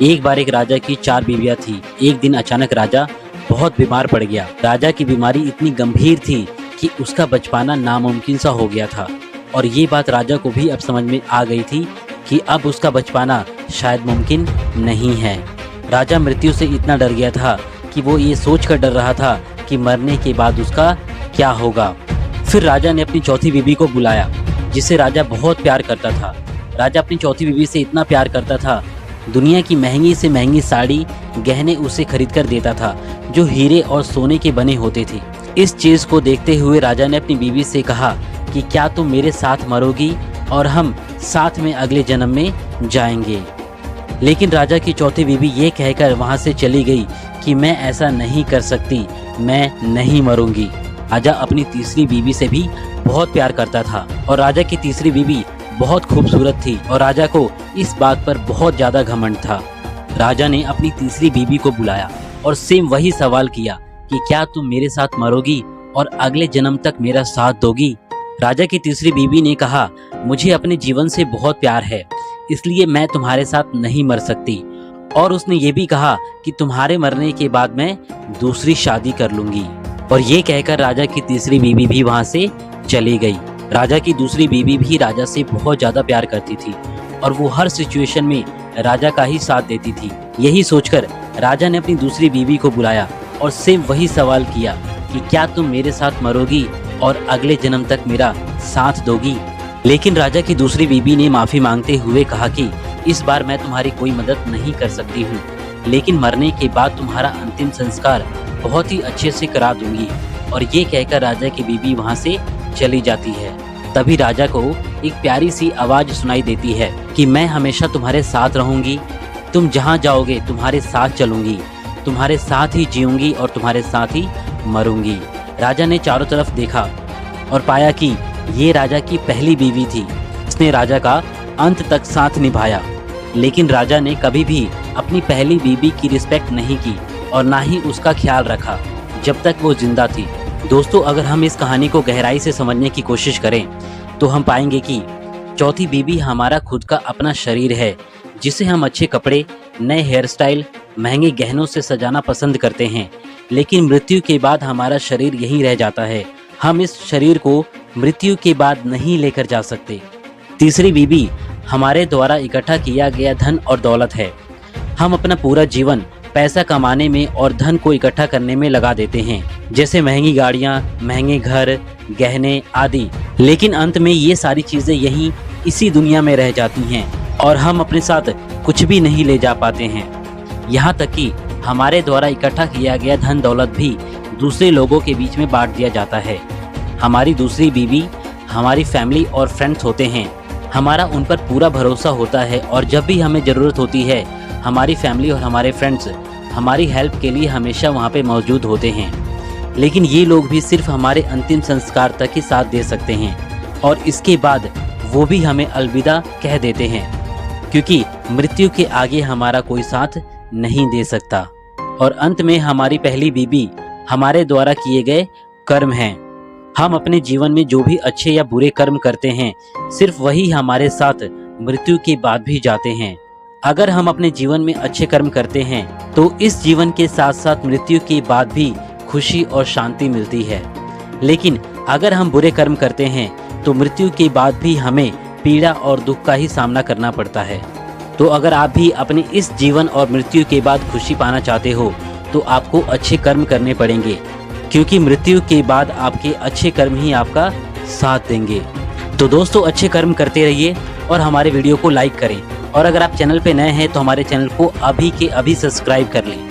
एक बार एक राजा की 4 बीवियां थी। एक दिन अचानक राजा बहुत बीमार पड़ गया। राजा की बीमारी इतनी गंभीर थी कि उसका बच पाना नामुमकिन सा हो गया था और ये बात राजा को भी अब समझ में आ गई थी कि अब उसका बच पाना शायद मुमकिन नहीं है। राजा मृत्यु से इतना डर गया था कि वो ये सोच कर डर रहा था कि मरने के बाद उसका क्या होगा। फिर राजा ने अपनी चौथी बीवी को बुलाया, जिसे राजा बहुत प्यार करता था। राजा अपनी चौथी बीवी से इतना प्यार करता था, दुनिया की महंगी से महंगी साड़ी गहने उसे खरीद कर देता था जो हीरे और सोने के बने होते थे। इस चीज को देखते हुए राजा ने अपनी बीवी से कहा कि क्या तुम मेरे साथ मरोगी और हम साथ में अगले जन्म में जाएंगे। लेकिन राजा की चौथी बीवी ये कहकर वहां से चली गई कि मैं ऐसा नहीं कर सकती, मैं नहीं मरूंगी। राजा अपनी तीसरी बीवी से भी बहुत प्यार करता था और राजा की तीसरी बीवी बहुत खूबसूरत थी और राजा को इस बात पर बहुत ज्यादा घमंड था। राजा ने अपनी तीसरी बीवी को बुलाया और सेम वही सवाल किया कि क्या तुम मेरे साथ मरोगी और अगले जन्म तक मेरा साथ दोगी। राजा की तीसरी बीवी ने कहा, मुझे अपने जीवन से बहुत प्यार है, इसलिए मैं तुम्हारे साथ नहीं मर सकती। और उसने ये भी कहा कि तुम्हारे मरने के बाद मैं दूसरी शादी कर लूंगी। और ये कहकर राजा की तीसरी बीवी भी वहां से चली गई। राजा की दूसरी बीवी भी राजा से बहुत ज्यादा प्यार करती थी और वो हर सिचुएशन में राजा का ही साथ देती थी। यही सोचकर राजा ने अपनी दूसरी बीवी को बुलाया और सेम वही सवाल किया कि क्या तुम मेरे साथ मरोगी और अगले जन्म तक मेरा साथ दोगी। लेकिन राजा की दूसरी बीवी ने माफी मांगते हुए कहा कि इस बार मैं तुम्हारी कोई मदद नहीं कर सकती हूँ, लेकिन मरने के बाद तुम्हारा अंतिम संस्कार बहुत ही अच्छे से करा दूंगी। और ये कहकर राजा की बीवी वहाँ से चली जाती है। तभी राजा को एक प्यारी सी आवाज सुनाई देती है कि मैं हमेशा तुम्हारे साथ रहूंगी, तुम जहाँ जाओगे तुम्हारे साथ चलूंगी, तुम्हारे साथ ही जीऊंगी और तुम्हारे साथ ही मरूंगी। राजा ने चारों तरफ देखा और पाया कि ये राजा की पहली बीवी थी। उसने राजा का अंत तक साथ निभाया, लेकिन राजा ने कभी भी अपनी पहली बीवी की रिस्पेक्ट नहीं की और ना ही उसका ख्याल रखा जब तक वो जिंदा थी। दोस्तों, अगर हम इस कहानी को गहराई से समझने की कोशिश करें तो हम पाएंगे कि चौथी बीवी हमारा खुद का अपना शरीर है, जिसे हम अच्छे कपड़े, नए हेयर स्टाइल, महंगे गहनों से सजाना पसंद करते हैं। लेकिन मृत्यु के बाद हमारा शरीर यहीं रह जाता है। हम इस शरीर को मृत्यु के बाद नहीं लेकर जा सकते। तीसरी बीवी हमारे द्वारा इकट्ठा किया गया धन और दौलत है। हम अपना पूरा जीवन पैसा कमाने में और धन को इकट्ठा करने में लगा देते हैं, जैसे महंगी गाड़ियां, महंगे घर, गहने आदि। लेकिन अंत में ये सारी चीजें यहीं इसी दुनिया में रह जाती हैं और हम अपने साथ कुछ भी नहीं ले जा पाते हैं। यहाँ तक कि हमारे द्वारा इकट्ठा किया गया धन दौलत भी दूसरे लोगों के बीच में बांट दिया जाता है। हमारी दूसरी बीवी हमारी फैमिली और फ्रेंड्स होते हैं। हमारा उन पर पूरा भरोसा होता है और जब भी हमें ज़रूरत होती है हमारी फैमिली और हमारे फ्रेंड्स हमारी हेल्प के लिए हमेशा वहाँ पे मौजूद होते हैं। लेकिन ये लोग भी सिर्फ हमारे अंतिम संस्कार तक ही साथ दे सकते हैं और इसके बाद वो भी हमें अलविदा कह देते हैं, क्योंकि मृत्यु के आगे हमारा कोई साथ नहीं दे सकता। और अंत में हमारी पहली बीवी हमारे द्वारा किए गए कर्म हैं। हम अपने जीवन में जो भी अच्छे या बुरे कर्म करते हैं, सिर्फ वही हमारे साथ मृत्यु के बाद भी जाते हैं। अगर हम अपने जीवन में अच्छे कर्म करते हैं तो इस जीवन के साथ साथ मृत्यु के बाद भी खुशी और शांति मिलती है। लेकिन अगर हम बुरे कर्म करते हैं तो मृत्यु के बाद भी हमें पीड़ा और दुख का ही सामना करना पड़ता है। तो अगर आप भी अपने इस जीवन और मृत्यु के बाद खुशी पाना चाहते हो तो आपको अच्छे कर्म करने पड़ेंगे, क्योंकि मृत्यु के बाद आपके अच्छे कर्म ही आपका साथ देंगे। तो दोस्तों, अच्छे कर्म करते रहिए और हमारे वीडियो को लाइक करें। और अगर आप चैनल पे नए हैं तो हमारे चैनल को अभी के अभी सब्सक्राइब कर लें।